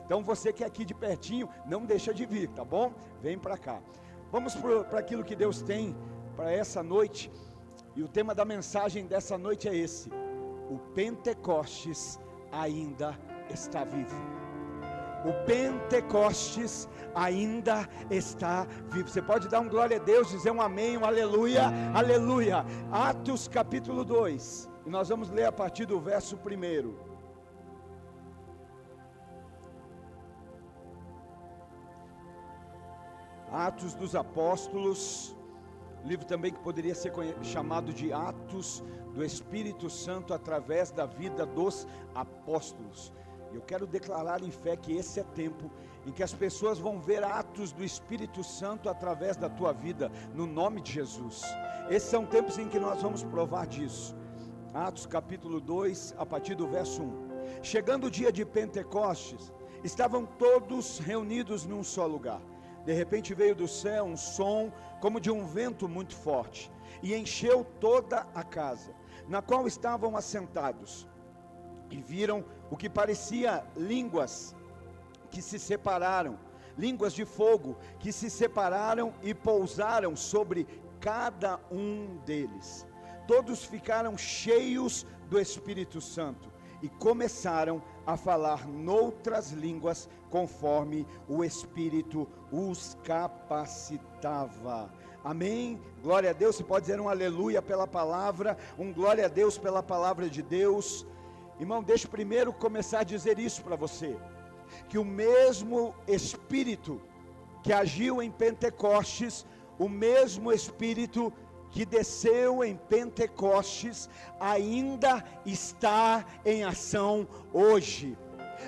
Então você que é aqui de pertinho, não deixa de vir, tá bom? Vem para cá. Vamos para aquilo que Deus tem para essa noite. E o tema da mensagem dessa noite é esse: o Pentecostes ainda está vivo. O Pentecostes ainda está vivo. Você pode dar um glória a Deus, dizer um amém, um aleluia, aleluia. Atos capítulo 2, e nós vamos ler a partir do verso 1. Atos dos Apóstolos, livro também que poderia ser chamado de Atos do Espírito Santo através da vida dos apóstolos. Eu quero declarar em fé que esse é tempo em que as pessoas vão ver atos do Espírito Santo através da tua vida, no nome de Jesus. Esses são tempos em que nós vamos provar disso. Atos capítulo 2, a partir do verso 1. Chegando o dia de Pentecostes, estavam todos reunidos num só lugar. De repente veio do céu um som como de um vento muito forte, e encheu toda a casa, na qual estavam assentados, e viram o que parecia línguas que se separaram, línguas de fogo que se separaram e pousaram sobre cada um deles. Todos ficaram cheios do Espírito Santo e começaram a falar noutras línguas, conforme o Espírito os capacitava. Amém? Glória a Deus. Você pode dizer um aleluia pela palavra, um glória a Deus pela palavra de Deus. Irmão, deixa eu primeiro começar a dizer isso para você, que o mesmo Espírito que agiu em Pentecostes, o mesmo Espírito que desceu em Pentecostes, ainda está em ação hoje.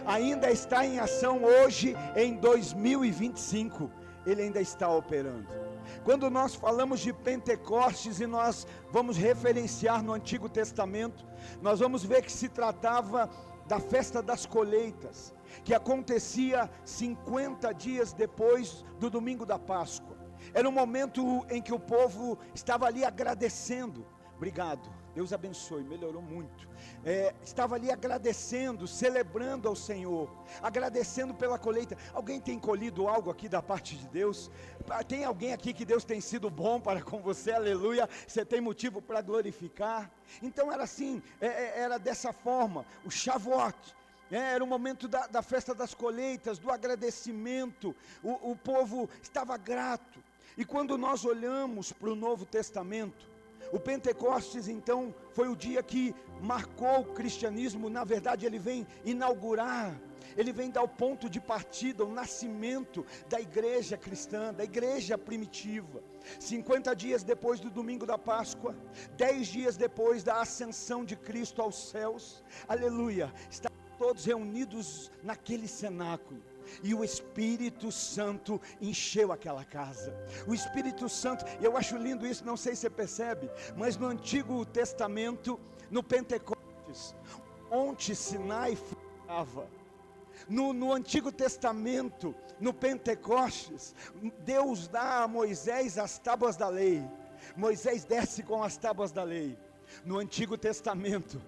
Ainda está em ação hoje, em 2025, ele ainda está operando. Quando nós falamos de Pentecostes e nós vamos referenciar no Antigo Testamento, nós vamos ver que se tratava da festa das colheitas, que acontecia 50 dias depois do domingo da Páscoa. Era um momento em que o povo estava ali agradecendo. Obrigado, Deus abençoe, melhorou muito. Estava ali agradecendo, celebrando ao Senhor, agradecendo pela colheita. Alguém tem colhido algo aqui da parte de Deus? Tem alguém aqui que Deus tem sido bom para com você? Aleluia, você tem motivo para glorificar? Então era assim, era dessa forma, o Shavuot. Era o momento da festa das colheitas, do agradecimento. O povo estava grato. E quando nós olhamos para o Novo Testamento, o Pentecostes então foi o dia que marcou o cristianismo. Na verdade ele vem inaugurar, ele vem dar o ponto de partida, o nascimento da igreja cristã, da igreja primitiva. 50 dias depois do domingo da Páscoa, 10 dias depois da ascensão de Cristo aos céus, aleluia, estavam todos reunidos naquele cenáculo. E o Espírito Santo encheu aquela casa. O Espírito Santo, eu acho lindo isso, não sei se você percebe, mas no Antigo Testamento, no Pentecostes, o Monte Sinai ficava. No Antigo Testamento, no Pentecostes, Deus dá a Moisés as tábuas da lei. Moisés desce com as tábuas da lei. No Antigo Testamento,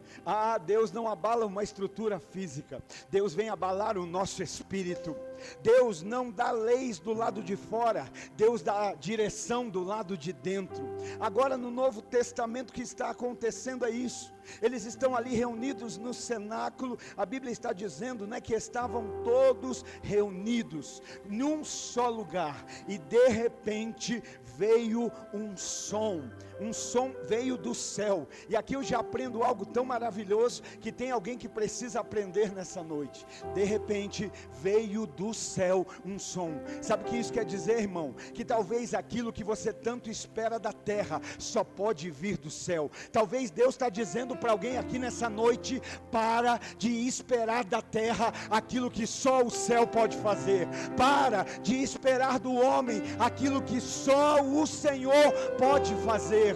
Deus não abala uma estrutura física, Deus vem abalar o nosso espírito. Deus não dá leis do lado de fora, Deus dá direção do lado de dentro. Agora no Novo Testamento o que está acontecendo é isso. Eles estão ali reunidos no cenáculo. A Bíblia está dizendo, né, que estavam todos reunidos num só lugar, e de repente veio um som veio do céu. E aqui eu já aprendo algo tão maravilhoso, que tem alguém que precisa aprender nessa noite. De repente veio do céu um som. Sabe o que isso quer dizer, irmão? Que talvez aquilo que você tanto espera da terra só pode vir do céu. Talvez Deus está dizendo para alguém aqui nessa noite: para de esperar da terra aquilo que só o céu pode fazer. Para de esperar do homem aquilo que só o Senhor pode fazer.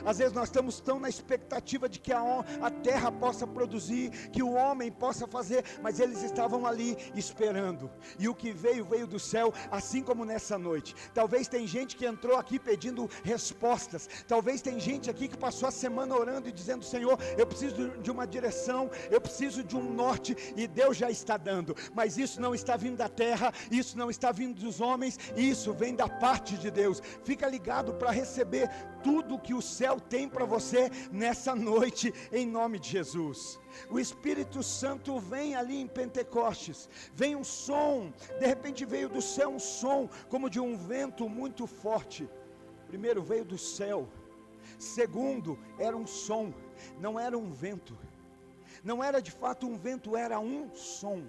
Às vezes nós estamos tão na expectativa de que a terra possa produzir, que o homem possa fazer, mas eles estavam ali esperando, e o que veio, veio do céu, assim como nessa noite. Talvez tem gente que entrou aqui pedindo respostas, talvez tem gente aqui que passou a semana orando e dizendo: Senhor, eu preciso de uma direção, eu preciso de um norte, e Deus já está dando, mas isso não está vindo da terra, isso não está vindo dos homens, isso vem da parte de Deus. Fica ligado para receber tudo que o céu tem para você nessa noite, em nome de Jesus. O Espírito Santo vem ali em Pentecostes, vem um som, de repente veio do céu um som, como de um vento muito forte. Primeiro veio do céu, segundo era um som, não era um vento, não era de fato um vento, era um som.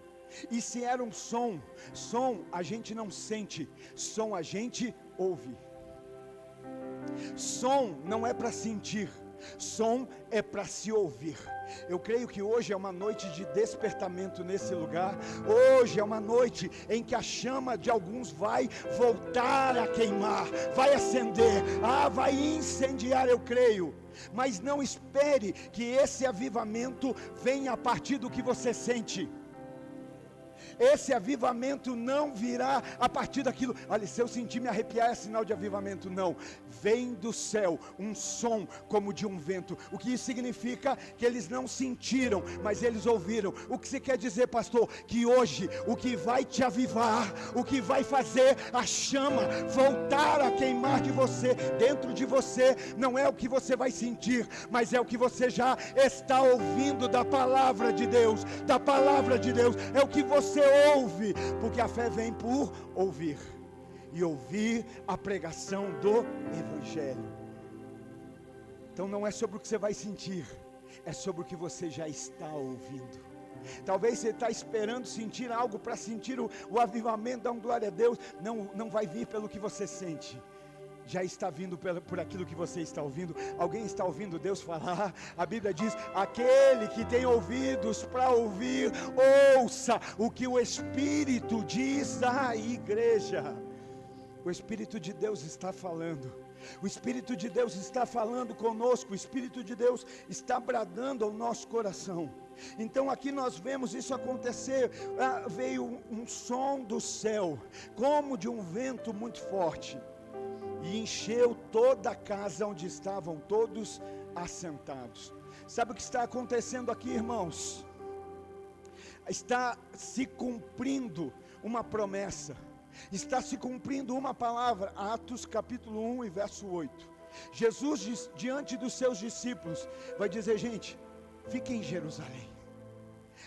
E se era um som a gente não sente, som a gente ouve. Som não é para sentir, som é para se ouvir. Eu creio que hoje é uma noite de despertamento nesse lugar. Hoje é uma noite em que a chama de alguns vai voltar a queimar, vai acender, vai incendiar, eu creio. Mas não espere que esse avivamento venha a partir do que você sente. Esse avivamento não virá a partir daquilo. Olha, se eu sentir me arrepiar é sinal de avivamento. Não, vem do céu um som como de um vento. O que isso significa? Que eles não sentiram, mas eles ouviram. O que você quer dizer, pastor? Que hoje o que vai te avivar, o que vai fazer a chama voltar a queimar de você, dentro de você, não é o que você vai sentir, mas é o que você já está ouvindo da palavra de Deus. Da palavra de Deus, é o que você ouve, porque a fé vem por ouvir, e ouvir a pregação do Evangelho. Então não é sobre o que você vai sentir, é sobre o que você já está ouvindo. Talvez você está esperando sentir algo para sentir o avivamento, dá um glória a Deus. Não vai vir pelo que você sente, já está vindo por aquilo que você está ouvindo. Alguém está ouvindo Deus falar? A Bíblia diz: aquele que tem ouvidos para ouvir, ouça o que o Espírito diz à igreja. O Espírito de Deus está falando, o Espírito de Deus está falando conosco, o Espírito de Deus está bradando ao nosso coração. Então aqui nós vemos isso acontecer. Veio um som do céu, como de um vento muito forte, e encheu toda a casa onde estavam todos assentados. Sabe o que está acontecendo aqui, irmãos? Está se cumprindo uma promessa, está se cumprindo uma palavra. Atos capítulo 1 e verso 8. Jesus diante dos seus discípulos vai dizer: gente, fiquem em Jerusalém,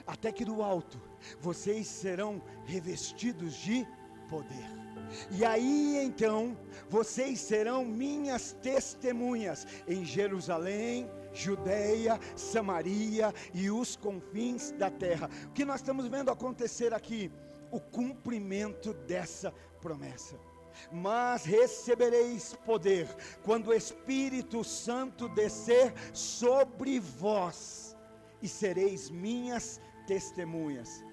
até que do alto vocês serão revestidos de poder. E aí então vocês serão minhas testemunhas em Jerusalém, Judeia, Samaria e os confins da terra. O que nós estamos vendo acontecer aqui? O cumprimento dessa promessa. Mas recebereis poder quando o Espírito Santo descer sobre vós, e sereis minhas testemunhas.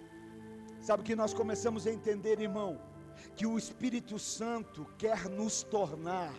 Sabe o que nós começamos a entender, irmão? Que o Espírito Santo quer nos tornar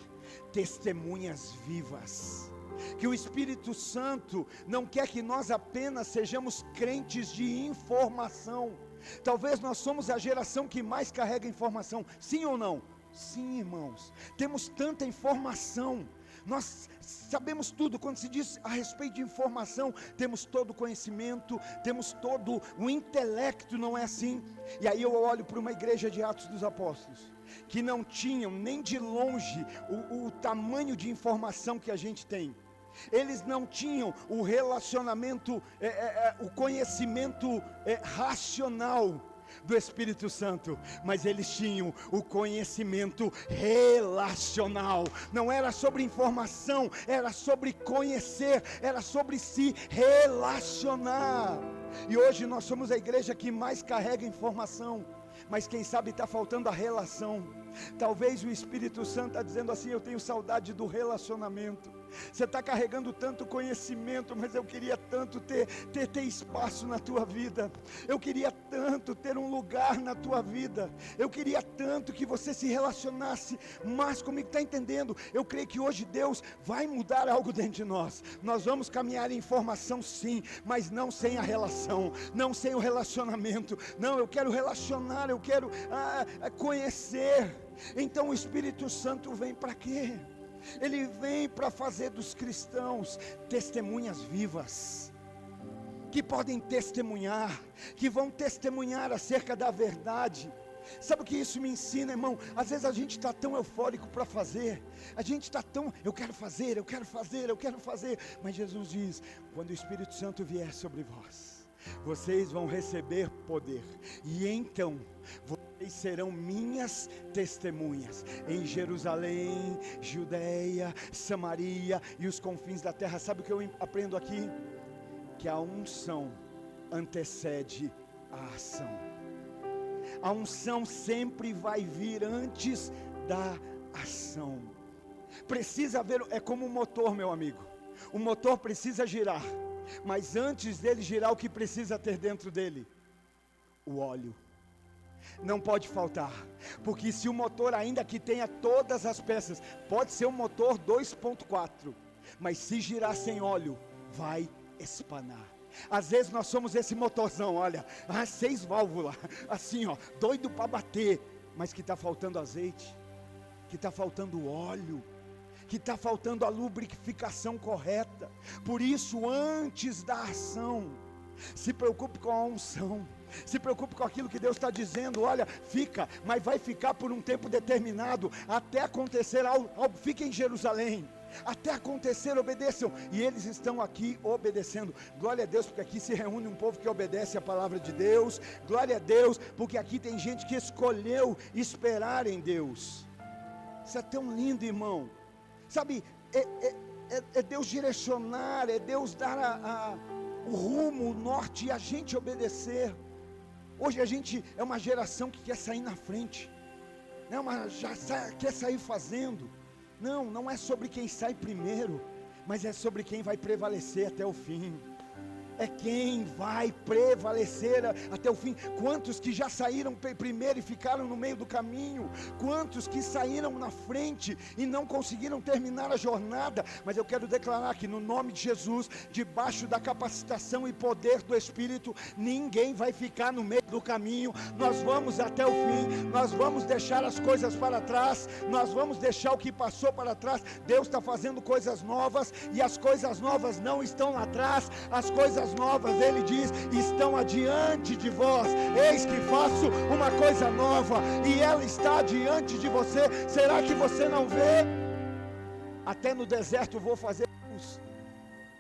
testemunhas vivas. Que o Espírito Santo não quer que nós apenas sejamos crentes de informação. Talvez nós somos a geração que mais carrega informação. Sim ou não? Sim, irmãos. Temos tanta informação. Nós sabemos tudo. Quando se diz a respeito de informação, temos todo o conhecimento, temos todo o intelecto, não é assim? E aí eu olho para uma igreja de Atos dos Apóstolos, que não tinham nem de longe o tamanho de informação que a gente tem. Eles não tinham o relacionamento, o conhecimento racional do Espírito Santo, mas eles tinham o conhecimento relacional. Não era sobre informação, era sobre conhecer, era sobre se relacionar. E hoje nós somos a igreja que mais carrega informação, mas quem sabe está faltando a relação. Talvez o Espírito Santo está dizendo assim: eu tenho saudade do relacionamento. Você está carregando tanto conhecimento, mas eu queria tanto ter espaço na tua vida. Eu queria tanto ter um lugar na tua vida. Eu queria tanto que você se relacionasse mais comigo. Está entendendo? Eu creio que hoje Deus vai mudar algo dentro de nós. Nós vamos caminhar em formação, sim, mas não sem a relação, não sem o relacionamento. Não, eu quero relacionar, eu quero conhecer. Então o Espírito Santo vem para quê? Ele vem para fazer dos cristãos testemunhas vivas, que podem testemunhar, que vão testemunhar acerca da verdade. Sabe o que isso me ensina, irmão? Às vezes a gente está tão eufórico para fazer, a gente está tão, eu quero fazer, mas Jesus diz, quando o Espírito Santo vier sobre vós, vocês vão receber poder, e então vocês serão minhas testemunhas, em Jerusalém, Judeia, Samaria e os confins da terra. Sabe o que eu aprendo aqui? Que a unção antecede a ação. A unção sempre vai vir antes da ação. Precisa haver, é como um motor, meu amigo. O motor precisa girar, mas antes dele girar, o que precisa ter dentro dele? O óleo. Não pode faltar, porque se o motor, ainda que tenha todas as peças, pode ser um motor 2.4, mas se girar sem óleo, vai espanar. Às vezes nós somos esse motorzão, olha, 6 válvulas, assim ó, doido para bater, mas que está faltando azeite, que está faltando óleo, que está faltando a lubrificação correta. Por isso, antes da ação, se preocupe com a unção, se preocupe com aquilo que Deus está dizendo. Olha, fica, mas vai ficar por um tempo determinado, até acontecer algo. Fique em Jerusalém, até acontecer, obedeçam. E eles estão aqui obedecendo. Glória a Deus, porque aqui se reúne um povo que obedece a palavra de Deus. Glória a Deus, porque aqui tem gente que escolheu esperar em Deus. Isso é tão lindo, irmão. Sabe, é Deus direcionar, é Deus dar o rumo, o norte, e a gente obedecer. Hoje a gente é uma geração que quer sair na frente, quer sair fazendo. Não é sobre quem sai primeiro, mas é sobre quem vai prevalecer até o fim. É quem vai prevalecer até o fim. Quantos que já saíram primeiro e ficaram no meio do caminho? Quantos que saíram na frente e não conseguiram terminar a jornada? Mas eu quero declarar que no nome de Jesus, debaixo da capacitação e poder do Espírito, ninguém vai ficar no meio do caminho. Nós vamos até o fim. Nós vamos deixar as coisas para trás. Nós vamos deixar o que passou para trás. Deus está fazendo coisas novas, e as coisas novas não estão lá atrás. As coisas novas, Ele diz, estão adiante de vós. Eis que faço uma coisa nova, e ela está diante de você. Será que você não vê? Até no deserto vou fazer luz,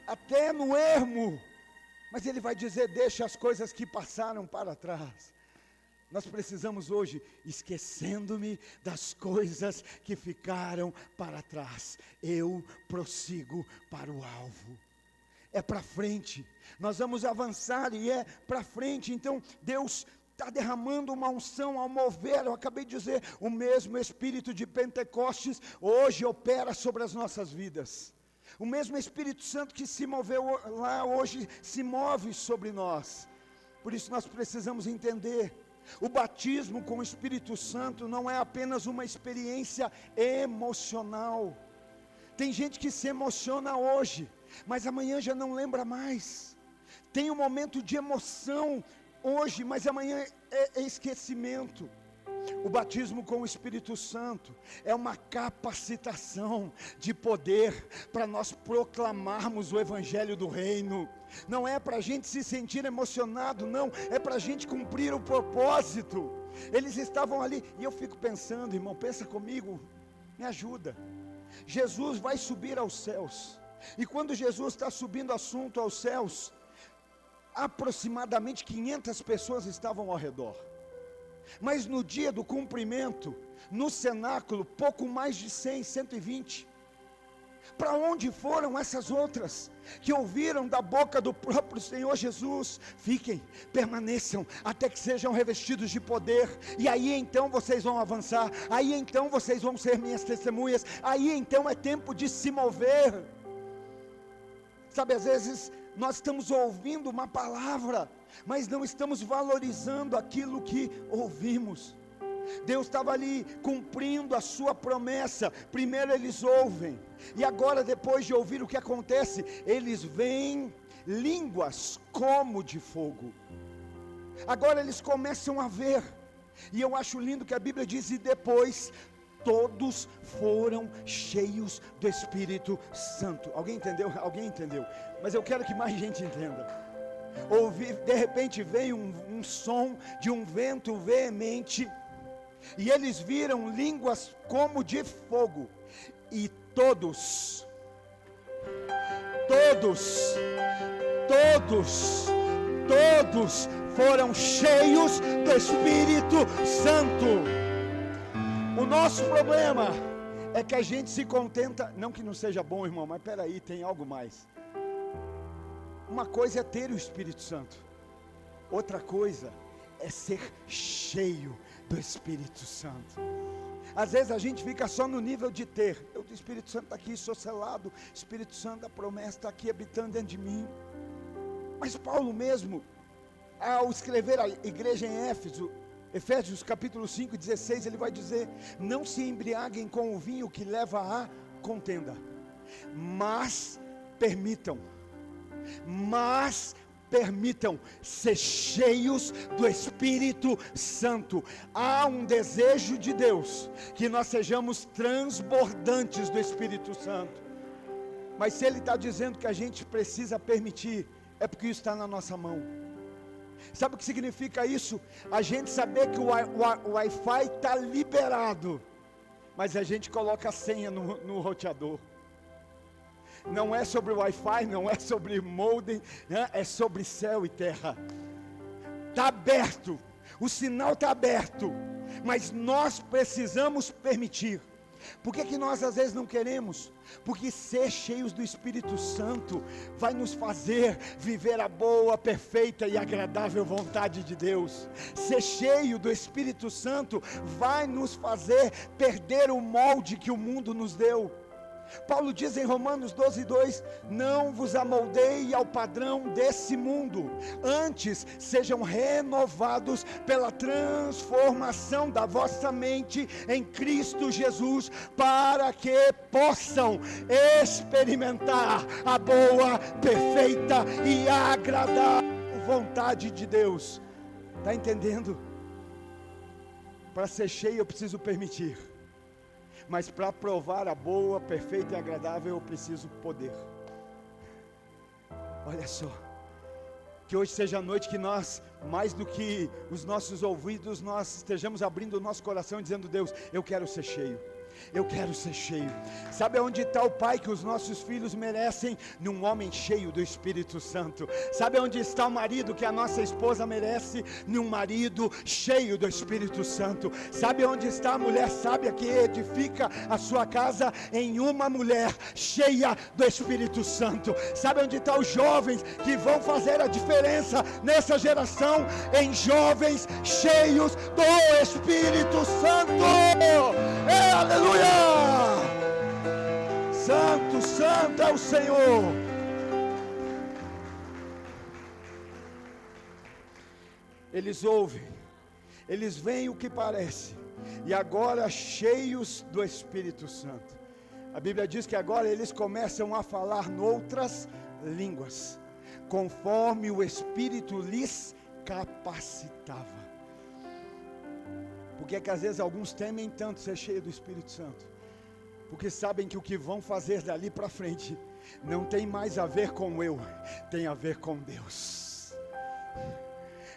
até no ermo. Mas Ele vai dizer, deixa as coisas que passaram para trás. Nós precisamos hoje, esquecendo-me das coisas que ficaram para trás, eu prossigo para o alvo. É para frente, nós vamos avançar, e é para frente. Então Deus está derramando uma unção ao mover. Eu acabei de dizer, o mesmo Espírito de Pentecostes hoje opera sobre as nossas vidas. O mesmo Espírito Santo que se moveu lá hoje se move sobre nós. Por isso nós precisamos entender, o batismo com o Espírito Santo não é apenas uma experiência emocional. Tem gente que se emociona hoje, mas amanhã já não lembra mais. Tem um momento de emoção hoje, mas amanhã é esquecimento. O batismo com o Espírito Santo é uma capacitação de poder para nós proclamarmos o Evangelho do Reino. Não é para a gente se sentir emocionado, não, é para a gente cumprir o propósito. Eles estavam ali, e eu fico pensando, irmão, pensa comigo, me ajuda. Jesus vai subir aos céus, e quando Jesus está subindo assunto aos céus, aproximadamente 500 pessoas estavam ao redor. Mas no dia do cumprimento, no cenáculo, pouco mais de 100, 120. Para onde foram essas outras que ouviram da boca do próprio Senhor Jesus? Fiquem, permaneçam, até que sejam revestidos de poder, e aí então vocês vão avançar, aí então vocês vão ser minhas testemunhas, aí então é tempo de se mover. Sabe, às vezes nós estamos ouvindo uma palavra, mas não estamos valorizando aquilo que ouvimos. Deus estava ali cumprindo a sua promessa. Primeiro eles ouvem, e agora, depois de ouvir, o que acontece? Eles veem línguas como de fogo. Agora eles começam a ver, e eu acho lindo que a Bíblia diz: e depois todos foram cheios do Espírito Santo. Alguém entendeu? Alguém entendeu? Mas eu quero que mais gente entenda. Ouvir, de repente veio um som de um vento veemente, e eles viram línguas como de fogo, e todos foram cheios do Espírito Santo. O nosso problema é que a gente se contenta, não que não seja bom, irmão, mas peraí, tem algo mais. Uma coisa é ter o Espírito Santo, outra coisa é ser cheio do Espírito Santo. Às vezes a gente fica só no nível de ter. O Espírito Santo está aqui, sou selado, Espírito Santo da promessa está aqui habitando dentro de mim. Mas Paulo mesmo, ao escrever a igreja em Éfeso, Efésios capítulo 5, 16, ele vai dizer: não se embriaguem com o vinho que leva à contenda, mas permitam ser cheios do Espírito Santo. Há um desejo de Deus que nós sejamos transbordantes do Espírito Santo, mas se Ele está dizendo que a gente precisa permitir, é porque isso está na nossa mão. Sabe o que significa isso? A gente saber que o Wi-Fi está liberado, mas a gente coloca a senha no roteador. Não é sobre Wi-Fi, não é sobre modem, né? É sobre céu e terra. Está aberto, o sinal está aberto, mas nós precisamos permitir. Por que nós às vezes não queremos? Porque ser cheios do Espírito Santo vai nos fazer viver a boa, perfeita e agradável vontade de Deus. Ser cheio do Espírito Santo vai nos fazer perder o molde que o mundo nos deu. Paulo diz em Romanos 12:2: não vos amoldeie ao padrão desse mundo, antes sejam renovados pela transformação da vossa mente em Cristo Jesus, para que possam experimentar a boa, perfeita e agradável vontade de Deus. Está entendendo? Para ser cheio eu preciso permitir, mas para provar a boa, perfeita e agradável eu preciso poder. Olha só, que hoje seja a noite que nós, mais do que os nossos ouvidos, nós estejamos abrindo o nosso coração e dizendo: Deus, eu quero ser cheio. Eu quero ser cheio. Sabe onde está o pai que os nossos filhos merecem? Num homem cheio do Espírito Santo. Sabe onde está o marido que a nossa esposa merece? Num marido cheio do Espírito Santo. Sabe onde está a mulher sábia que edifica a sua casa? Em uma mulher cheia do Espírito Santo. Sabe onde estão os jovens que vão fazer a diferença nessa geração? Em jovens cheios do Espírito Santo. Aleluia! Santo, santo é o Senhor. Eles ouvem, eles veem o que parece, e agora cheios do Espírito Santo. A Bíblia diz que agora eles começam a falar noutras línguas, conforme o Espírito lhes capacitava. Por que às vezes alguns temem tanto ser cheio do Espírito Santo? Porque sabem que o que vão fazer dali para frente não tem mais a ver com eu, tem a ver com Deus.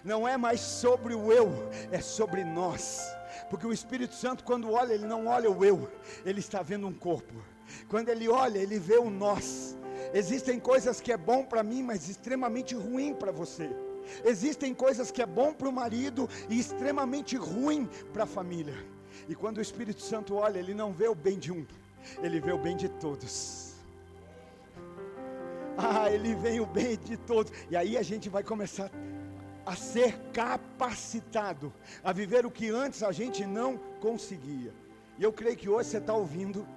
Não é mais sobre o eu, é sobre nós. Porque o Espírito Santo, quando olha, ele não olha o eu, ele está vendo um corpo. Quando ele olha, ele vê o nós. Existem coisas que é bom para mim, mas extremamente ruim para você. Existem coisas que é bom para o marido e extremamente ruim para a família. E quando o Espírito Santo olha, ele não vê o bem de um, ele vê o bem de todos. Ele vê o bem de todos. E aí a gente vai começar a ser capacitado a viver o que antes a gente não conseguia. E eu creio que hoje você está ouvindo,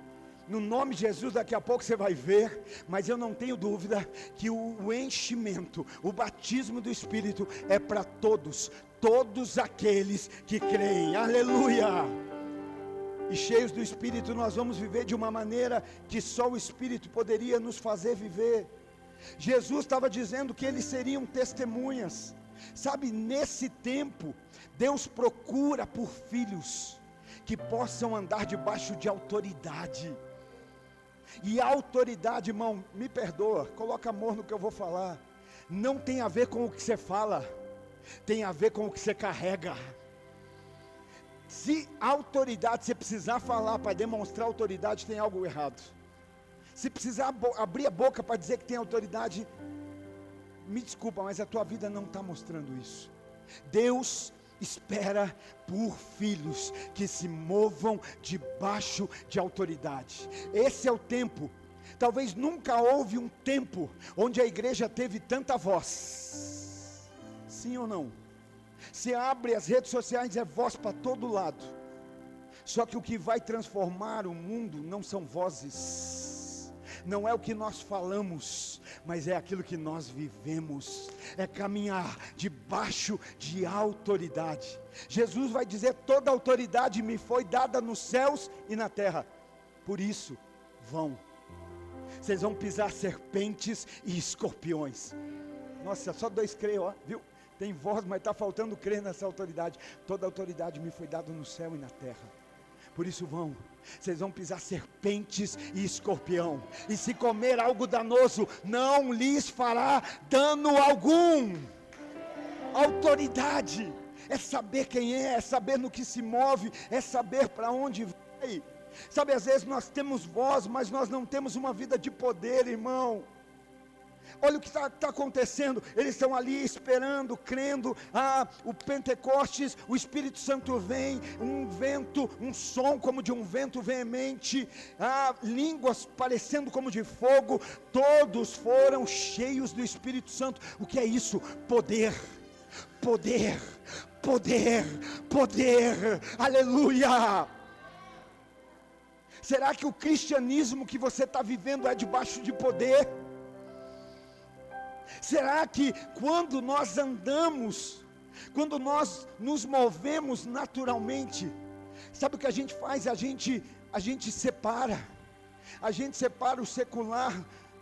No nome de Jesus, daqui a pouco você vai ver, mas eu não tenho dúvida que o enchimento, o batismo do Espírito é para todos aqueles que creem, aleluia. E cheios do Espírito nós vamos viver de uma maneira que só o Espírito poderia nos fazer viver. Jesus estava dizendo que eles seriam testemunhas, sabe, nesse tempo, Deus procura por filhos que possam andar debaixo de autoridade. E a autoridade, irmão, me perdoa, coloca amor no que eu vou falar, não tem a ver com o que você fala, tem a ver com o que você carrega. Se a autoridade, você precisar falar para demonstrar autoridade, tem algo errado. Se precisar abrir a boca para dizer que tem autoridade, me desculpa, mas a tua vida não está mostrando isso. Deus espera por filhos que se movam debaixo de autoridade. Esse é o tempo. Talvez nunca houve um tempo onde a igreja teve tanta voz. Sim ou não? Você abre as redes sociais, é voz para todo lado. Só que o que vai transformar o mundo não são vozes, não é o que nós falamos, mas é aquilo que nós vivemos, é caminhar debaixo de autoridade. Jesus vai dizer: toda autoridade me foi dada nos céus e na terra, por isso, vocês vão pisar serpentes e escorpiões. Nossa, só 2 creem, ó, viu? Tem voz, mas está faltando crer nessa autoridade. Toda autoridade me foi dada no céu e na terra, por isso vocês vão pisar serpentes e escorpião, e se comer algo danoso, não lhes fará dano algum. Autoridade é saber quem é saber no que se move, é saber para onde vai. Sabe, às vezes nós temos voz, mas nós não temos uma vida de poder, irmão. Olha o que está acontecendo, eles estão ali esperando, crendo, o Pentecostes, o Espírito Santo vem, um vento, um som como de um vento veemente, línguas parecendo como de fogo, todos foram cheios do Espírito Santo. O que é isso? Poder, poder, poder, poder, aleluia. Será que o cristianismo que você está vivendo é debaixo de poder? Será que quando nós andamos, quando nós nos movemos naturalmente, sabe o que a gente faz? A gente separa o secular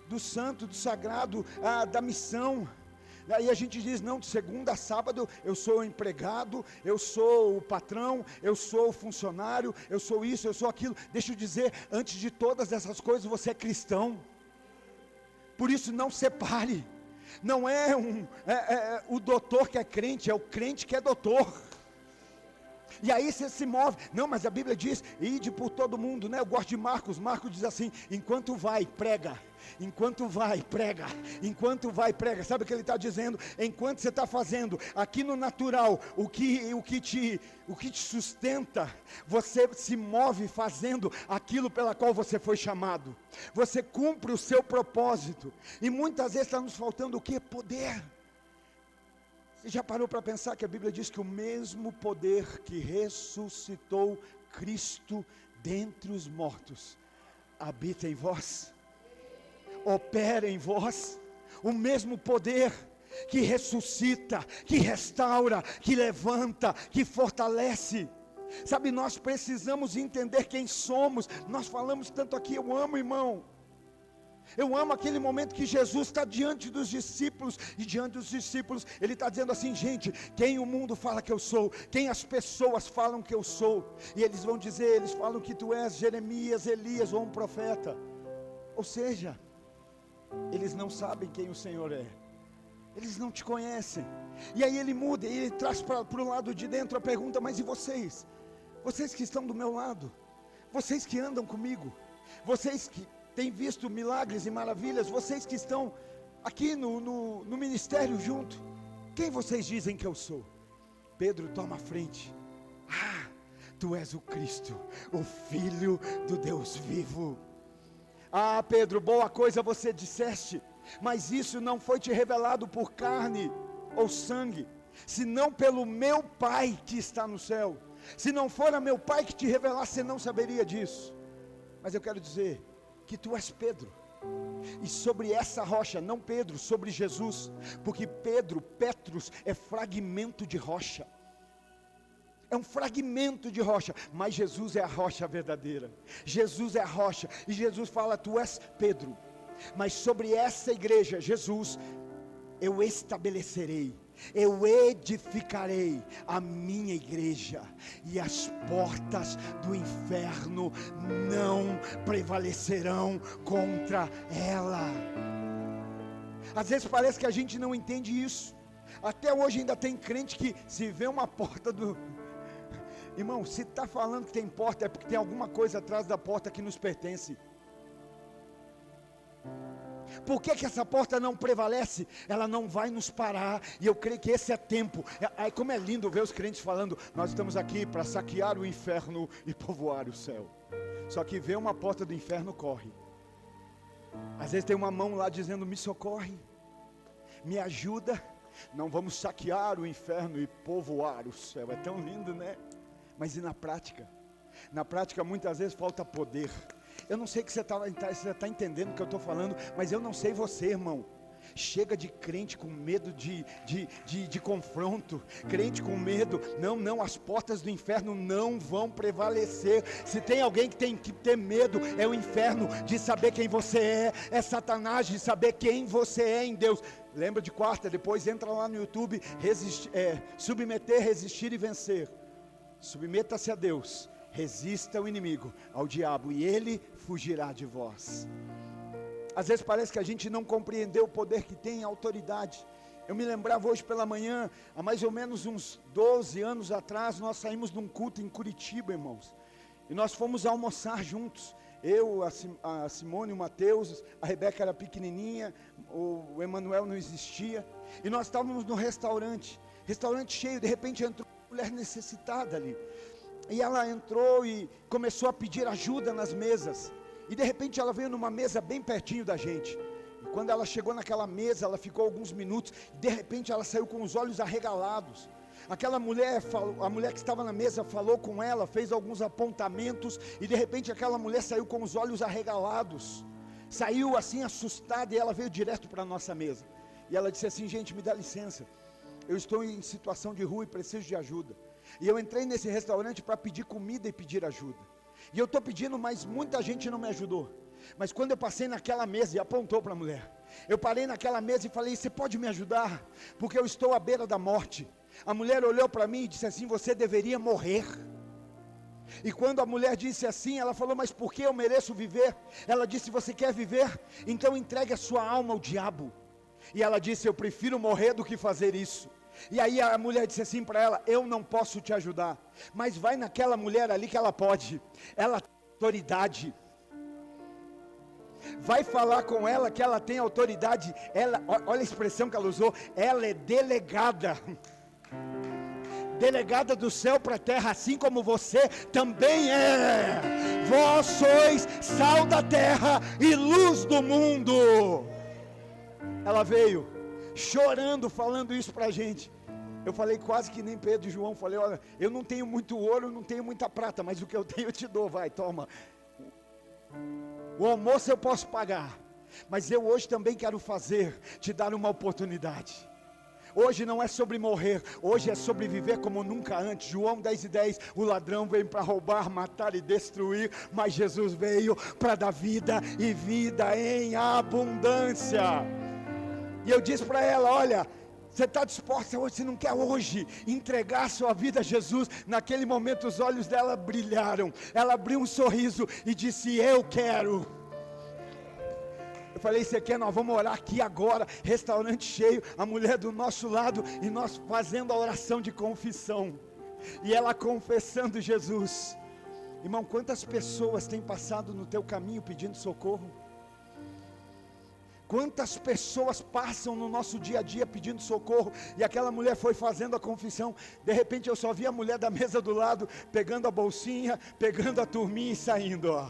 do santo, do sagrado, da missão. Aí a gente diz: não, de segunda a sábado eu sou o empregado, eu sou o patrão, eu sou o funcionário, eu sou isso, eu sou aquilo. Deixa eu dizer, antes de todas essas coisas você é cristão. Por isso não separe. Não é o doutor que é crente, é o crente que é doutor. E aí você se move. Não, mas a Bíblia diz: ide por todo mundo, né? Eu gosto de Marcos. Marcos diz assim: enquanto vai, prega. Enquanto vai, prega. Enquanto vai, prega. Sabe o que ele está dizendo? Enquanto você está fazendo aqui no natural o que te sustenta, você se move fazendo aquilo pela qual você foi chamado. Você cumpre o seu propósito. E muitas vezes está nos faltando o que? Poder. Você já parou para pensar que a Bíblia diz que o mesmo poder que ressuscitou Cristo dentre os mortos habita em vós, opera em vós? O mesmo poder que ressuscita, que restaura, que levanta, que fortalece. Sabe, nós precisamos entender quem somos. Nós falamos tanto aqui, eu amo, irmão. Eu amo aquele momento que Jesus está diante dos discípulos, e diante dos discípulos ele está dizendo assim: gente, quem o mundo fala que eu sou? Quem as pessoas falam que eu sou? E eles vão dizer, eles falam que tu és Jeremias, Elias ou um profeta. Ou seja, eles não sabem quem o Senhor é, eles não te conhecem. E aí ele muda, e ele traz para o lado de dentro a pergunta: mas e vocês? Vocês que estão do meu lado, vocês que andam comigo, vocês que tem visto milagres e maravilhas, vocês que estão aqui no ministério junto, quem vocês dizem que eu sou? Pedro toma a frente: tu és o Cristo, o Filho do Deus vivo. Pedro, boa coisa você disseste, mas isso não foi te revelado por carne ou sangue, senão pelo meu Pai que está no céu. Se não for a meu Pai que te revelasse, você não saberia disso. Mas eu quero dizer que tu és Pedro, e sobre essa rocha, não Pedro, sobre Jesus, porque Petros é fragmento de rocha, é um fragmento de rocha, mas Jesus é a rocha verdadeira, Jesus é a rocha, e Jesus fala, tu és Pedro, mas sobre essa igreja, Jesus, eu estabelecerei, eu edificarei a minha igreja, e as portas do inferno não prevalecerão contra ela. Às vezes parece que a gente não entende isso. Até hoje ainda tem crente que se vê uma porta do... Irmão, se está falando que tem porta, é porque tem alguma coisa atrás da porta que nos pertence. Por que essa porta não prevalece? Ela não vai nos parar, e eu creio que esse é tempo. Como é lindo ver os crentes falando, nós estamos aqui para saquear o inferno e povoar o céu. Só que vê uma porta do inferno, corre. Às vezes tem uma mão lá dizendo, me socorre, me ajuda. Não vamos saquear o inferno e povoar o céu. É tão lindo, né? Mas e na prática? Na prática muitas vezes falta poder. Eu não sei que você está entendendo o que eu estou falando, mas eu não sei você, irmão. Chega de crente com medo de confronto, crente com medo. Não, as portas do inferno não vão prevalecer. Se tem alguém que tem que ter medo, é o inferno, de saber quem você é Satanás, de saber quem você é em Deus. Lembra de quarta, depois entra lá no YouTube, submeter, resistir e vencer. Submeta-se a Deus, resista ao inimigo, ao diabo, e ele fugirá de vós. Às vezes parece que a gente não compreendeu o poder que tem, a autoridade. Eu me lembrava hoje pela manhã, há mais ou menos uns 12 anos atrás, nós saímos de um culto em Curitiba, irmãos, e nós fomos almoçar juntos. Eu, a Simone, o Mateus, a Rebeca era pequenininha, o Emanuel não existia, e nós estávamos no restaurante cheio. De repente entrou uma mulher necessitada ali, e ela entrou e começou a pedir ajuda nas mesas, e de repente ela veio numa mesa bem pertinho da gente, e quando ela chegou naquela mesa, ela ficou alguns minutos, e de repente ela saiu com os olhos arregalados. Aquela mulher, a mulher que estava na mesa falou com ela, fez alguns apontamentos, e de repente aquela mulher saiu com os olhos arregalados, saiu assim assustada, e ela veio direto para a nossa mesa, e ela disse assim, gente, me dá licença, eu estou em situação de rua e preciso de ajuda, e eu entrei nesse restaurante para pedir comida e pedir ajuda, e eu estou pedindo, mas muita gente não me ajudou, mas quando eu passei naquela mesa, e apontou para a mulher, eu parei naquela mesa e falei, você pode me ajudar, porque eu estou à beira da morte. A mulher olhou para mim e disse assim, você deveria morrer. E quando a mulher disse assim, ela falou, mas por que eu mereço viver? Ela disse, você quer viver? Então entregue a sua alma ao diabo. E ela disse, eu prefiro morrer do que fazer isso. E aí a mulher disse assim para ela, eu não posso te ajudar, mas vai naquela mulher ali que ela pode, ela tem autoridade. Vai falar com ela que ela tem autoridade. Ela, olha a expressão que ela usou, ela é delegada. Delegada do céu para a terra, assim como você também é. Vós sois sal da terra e luz do mundo. Ela veio chorando, falando isso para a gente. Eu falei quase que nem Pedro e João. Falei, olha, eu não tenho muito ouro, não tenho muita prata, mas o que eu tenho eu te dou, vai, toma. O almoço eu posso pagar, mas eu hoje também quero te dar uma oportunidade. Hoje não é sobre morrer, hoje é sobre viver como nunca antes. João 10:10, o ladrão veio para roubar, matar e destruir, mas Jesus veio para dar vida e vida em abundância. E eu disse para ela, olha, você está disposta hoje, você não quer hoje entregar sua vida a Jesus? Naquele momento os olhos dela brilharam, ela abriu um sorriso e disse, eu quero. Eu falei, você quer? Nós vamos orar aqui agora, restaurante cheio, a mulher do nosso lado, e nós fazendo a oração de confissão, e ela confessando Jesus. Irmão, quantas pessoas têm passado no teu caminho pedindo socorro? Quantas pessoas passam no nosso dia a dia pedindo socorro, e aquela mulher foi fazendo a confissão, de repente eu só vi a mulher da mesa do lado, pegando a bolsinha, pegando a turminha e saindo, ó.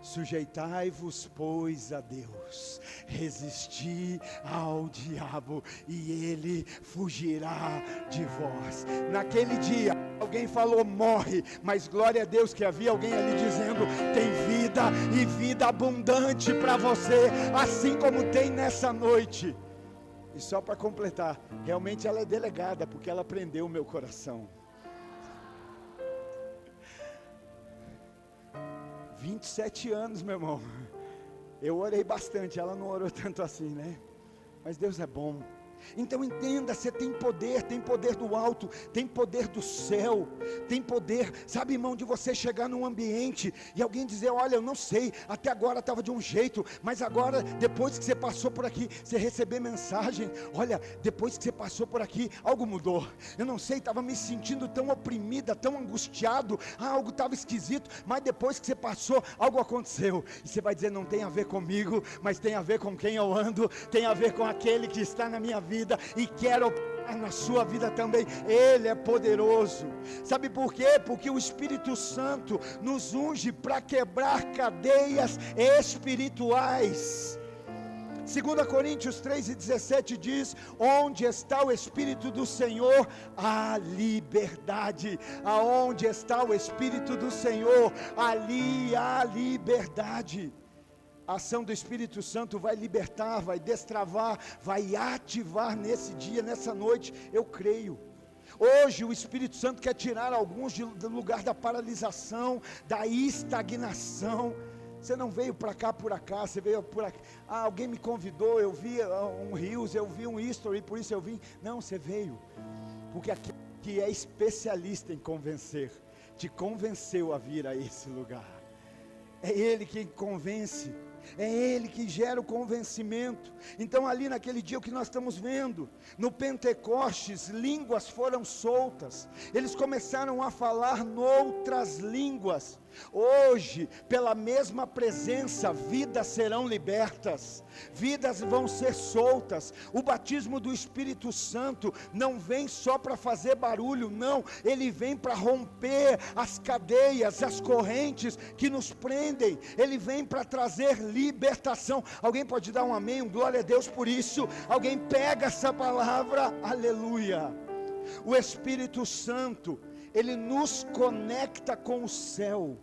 Sujeitai-vos, pois, a Deus, resisti ao diabo e ele fugirá de vós. Naquele dia, alguém falou morre, mas glória a Deus que havia alguém ali dizendo tem vida e vida abundante para você, assim como tem nessa noite. E só para completar, realmente ela é delegada, porque ela prendeu o meu coração. 27 anos, meu irmão. Eu orei bastante, ela não orou tanto assim, né? Mas Deus é bom. Então entenda, você tem poder do alto, tem poder do céu, tem poder, sabe, irmão, de você chegar num ambiente e alguém dizer, olha, eu não sei, até agora estava de um jeito, mas agora, depois que você passou por aqui, você receber mensagem, olha, depois que você passou por aqui, algo mudou, eu não sei, estava me sentindo tão oprimida, tão angustiado, algo estava esquisito, mas depois que você passou, algo aconteceu, e você vai dizer, não tem a ver comigo, mas tem a ver com quem eu ando, tem a ver com aquele que está na minha vida, e quero operar na sua vida também. Ele é poderoso. Sabe por quê? Porque o Espírito Santo nos unge para quebrar cadeias espirituais. 2 Coríntios 3:17 diz, onde está o Espírito do Senhor, há liberdade. Aonde está o Espírito do Senhor, ali há liberdade. A ação do Espírito Santo vai libertar, vai destravar, vai ativar nesse dia, nessa noite, eu creio. Hoje o Espírito Santo quer tirar alguns do lugar da paralisação, da estagnação. Você não veio para cá por acaso, você veio por aqui. Alguém me convidou, eu vi um Rios, eu vi um History, por isso eu vim. Não, você veio, porque aquele que é especialista em convencer, te convenceu a vir a esse lugar. É Ele quem convence. É Ele que gera o convencimento. Então ali naquele dia o que nós estamos vendo, no Pentecostes, línguas foram soltas, eles começaram a falar noutras línguas. Hoje, pela mesma presença, vidas serão libertas, vidas vão ser soltas. O batismo do Espírito Santo não vem só para fazer barulho, não, ele vem para romper as cadeias, as correntes que nos prendem, ele vem para trazer libertação. Alguém pode dar um amém, um glória a Deus por isso? Alguém pega essa palavra, aleluia. O Espírito Santo, ele nos conecta com o céu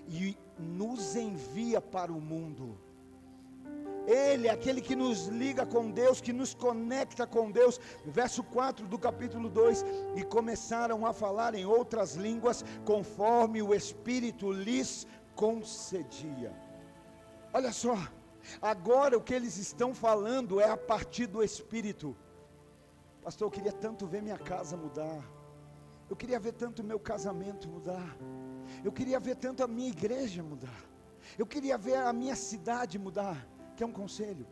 e nos envia para o mundo. Ele é aquele que nos liga com Deus, que nos conecta com Deus. Verso 4 do capítulo 2, e começaram a falar em outras línguas, conforme o Espírito lhes concedia. Olha só, agora o que eles estão falando é a partir do Espírito. Pastor, eu queria tanto ver minha casa mudar, eu queria ver tanto o meu casamento mudar, eu queria ver tanto a minha igreja mudar, eu queria ver a minha cidade mudar. Quer um conselho?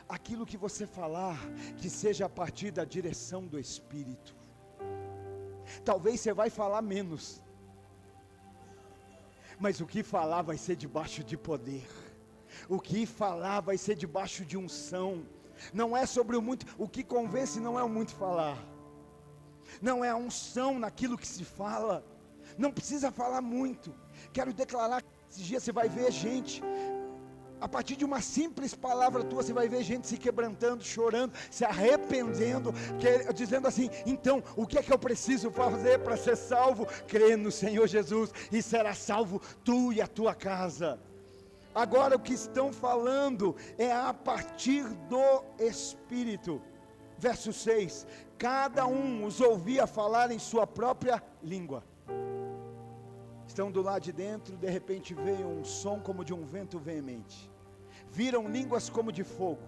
Aquilo que você falar, que seja a partir da direção do Espírito. Talvez você vai falar menos, mas o que falar vai ser debaixo de poder, o que falar vai ser debaixo de unção. Não é sobre o muito, o que convence não é o muito falar, não é a unção naquilo que se fala, não precisa falar muito. Quero declarar que esses dias você vai ver gente, a partir de uma simples palavra tua, você vai ver gente se quebrantando, chorando, se arrependendo, dizendo assim, então, o que é que eu preciso fazer para ser salvo? Crê no Senhor Jesus, e será salvo tu e a tua casa. Agora o que estão falando é a partir do Espírito. Verso 6, cada um os ouvia falar em sua própria língua. Estão do lado de dentro, de repente veio um som como de um vento veemente, viram línguas como de fogo,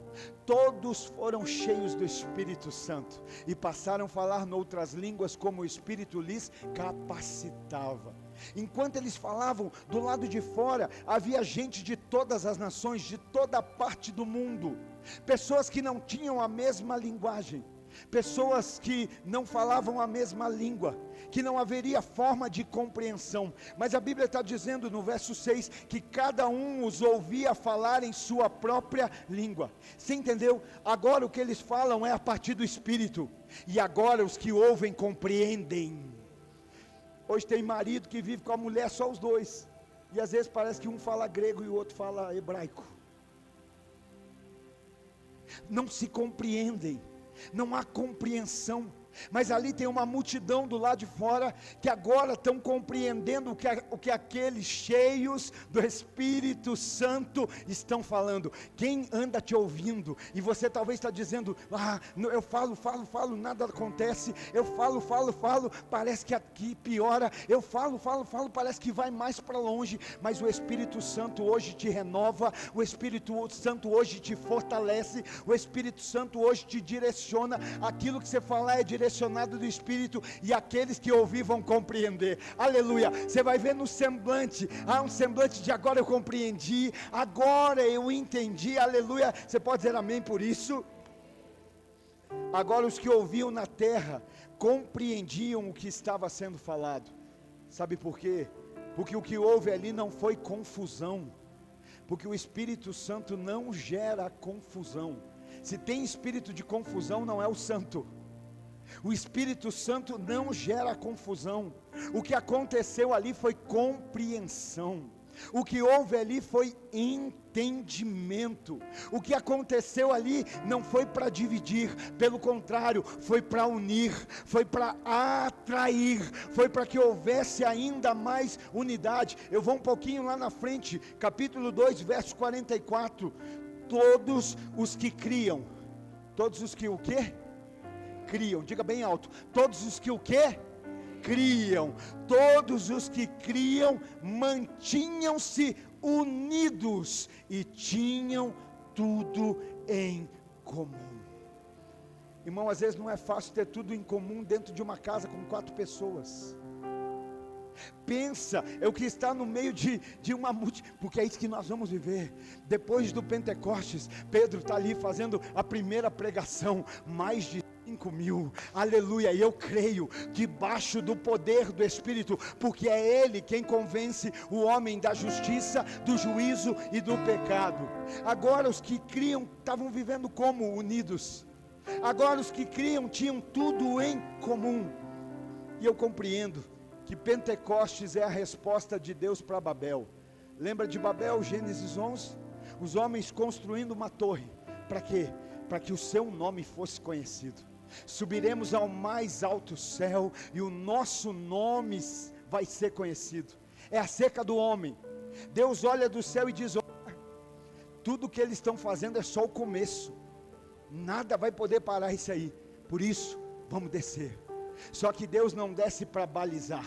todos foram cheios do Espírito Santo, e passaram a falar noutras línguas como o Espírito lhes capacitava. Enquanto eles falavam, do lado de fora, havia gente de todas as nações, de toda parte do mundo, pessoas que não tinham a mesma linguagem, pessoas que não falavam a mesma língua, que não haveria forma de compreensão, mas a Bíblia está dizendo no verso 6, que cada um os ouvia falar em sua própria língua. Você entendeu? Agora o que eles falam é a partir do Espírito, e agora os que ouvem compreendem. Hoje tem marido que vive com a mulher só os dois, E às vezes parece que um fala grego e o outro fala hebraico. Não se compreendem, não há compreensão. Mas ali tem uma multidão do lado de fora, que agora estão compreendendo o que aqueles cheios do Espírito Santo estão falando. Quem anda te ouvindo, e você talvez está dizendo, eu falo, nada acontece, eu falo, parece que aqui piora, eu falo, parece que vai mais para longe, mas o Espírito Santo hoje te renova, o Espírito Santo hoje te fortalece, o Espírito Santo hoje te direciona, aquilo que você falar é direcionado do Espírito, e aqueles que ouvir vão compreender, aleluia. Você vai ver no semblante, um semblante de agora eu compreendi, agora eu entendi, aleluia. Você pode dizer amém por isso? Agora os que ouviam na terra compreendiam o que estava sendo falado. Sabe por quê? Porque o que houve ali não foi confusão, porque o Espírito Santo não gera confusão. Se tem espírito de confusão, não é o Santo. O Espírito Santo não gera confusão. O que aconteceu ali foi compreensão. O que houve ali foi entendimento. O que aconteceu ali não foi para dividir, pelo contrário, foi para unir, foi para atrair, foi para que houvesse ainda mais unidade. Eu vou um pouquinho lá na frente, capítulo 2, verso 44. Todos os que criam, todos os que o quê? Criam, diga bem alto, todos os que o quê? Criam, todos os que criam mantinham-se unidos e tinham tudo em comum. Irmão, às vezes não é fácil ter tudo em comum dentro de uma casa com 4 pessoas. Pensa, é o que está no meio de uma multidão, porque é isso que nós vamos viver. Depois do Pentecostes, Pedro está ali fazendo a primeira pregação, mais de 5.000, aleluia. E eu creio, debaixo do poder do Espírito, porque é Ele quem convence o homem da justiça, do juízo e do pecado. Agora os que criam estavam vivendo como? Unidos. Agora os que criam tinham tudo em comum. E eu compreendo que Pentecostes é a resposta de Deus para Babel. Lembra de Babel, Gênesis 11? Os homens construindo uma torre, para quê? Para que o seu nome fosse conhecido. Subiremos ao mais alto céu, e o nosso nome vai ser conhecido. É acerca do homem. Deus olha do céu e diz, tudo que eles estão fazendo é só o começo, nada vai poder parar isso aí, por isso, vamos descer. Só que Deus não desce para balizar,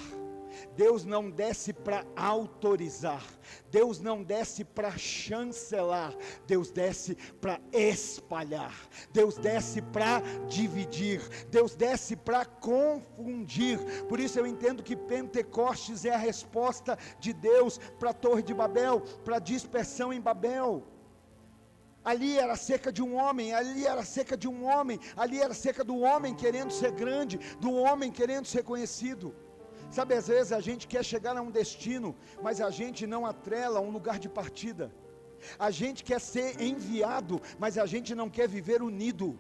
Deus não desce para autorizar, Deus não desce para chancelar, Deus desce para espalhar, Deus desce para dividir, Deus desce para confundir. Por isso eu entendo que Pentecostes é a resposta de Deus para a Torre de Babel, para a dispersão em Babel. Ali era acerca de um homem, ali era acerca de um homem, ali era acerca do homem querendo ser grande, do homem querendo ser conhecido. Sabe, às vezes a gente quer chegar a um destino, mas a gente não atrela um lugar de partida. A gente quer ser enviado, mas a gente não quer viver unido.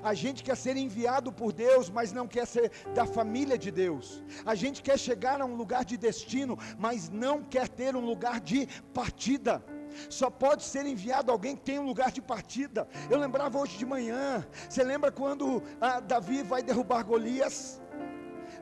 A gente quer ser enviado por Deus, mas não quer ser da família de Deus. A gente quer chegar a um lugar de destino, mas não quer ter um lugar de partida. Só pode ser enviado alguém que tem um lugar de partida. Eu lembrava hoje de manhã, você lembra quando Davi vai derrubar Golias?